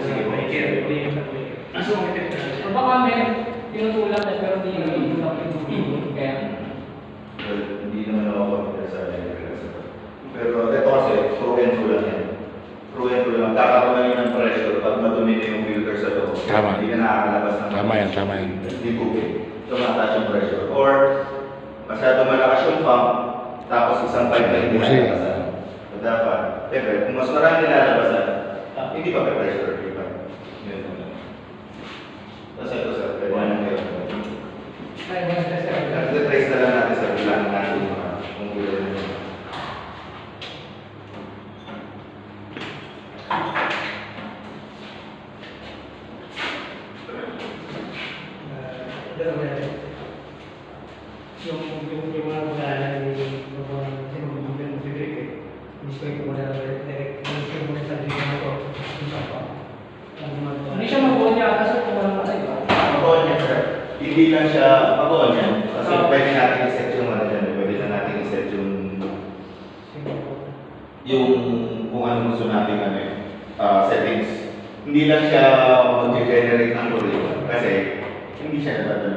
sige, maikir. So baka may tinutulak na pero hindi tinutulak yung tubig. Kaya Well, hindi naman ako pagkita sa electrical setup. Pero ito kasi, throw and through lang yan. Throw and through lang. Kakaroon lang yun ng pressure pag madumi na yung filter sa loob. Tama. Hindi ka nakakalabas ng... Tama yan, tama yan. Hindi tubig. Tumataas yung pressure. Or, masyado malakas yung pump, tapos isang pipe na hindi Busi. nalalabasan. So dapat, siyempre, kung mas marami nilalabasan, hindi pa may pressure. Hindi pa. Yun. Tapos ito sir, pwede naman kayo. ay wala kasi Nag-trace na lang natin sa bilang natin kung gulo na yun. yung mga pag-aaral ni mga sinumbugan mo si Drake eh. Gusto ko muna direct. Gusto ko muna sa Drake na ito. hindi siya mabuo niya kasi kung walang patay ba? Mabuon yan, sir. Hindi lang siya mabuon yan. Kasi pwede natin i-set yung ano dyan. Pwede na natin i-set yung kung ano gusto natin ano, settings. Hindi lang siya mag-generate ng kuryente kasi hindi siya natatala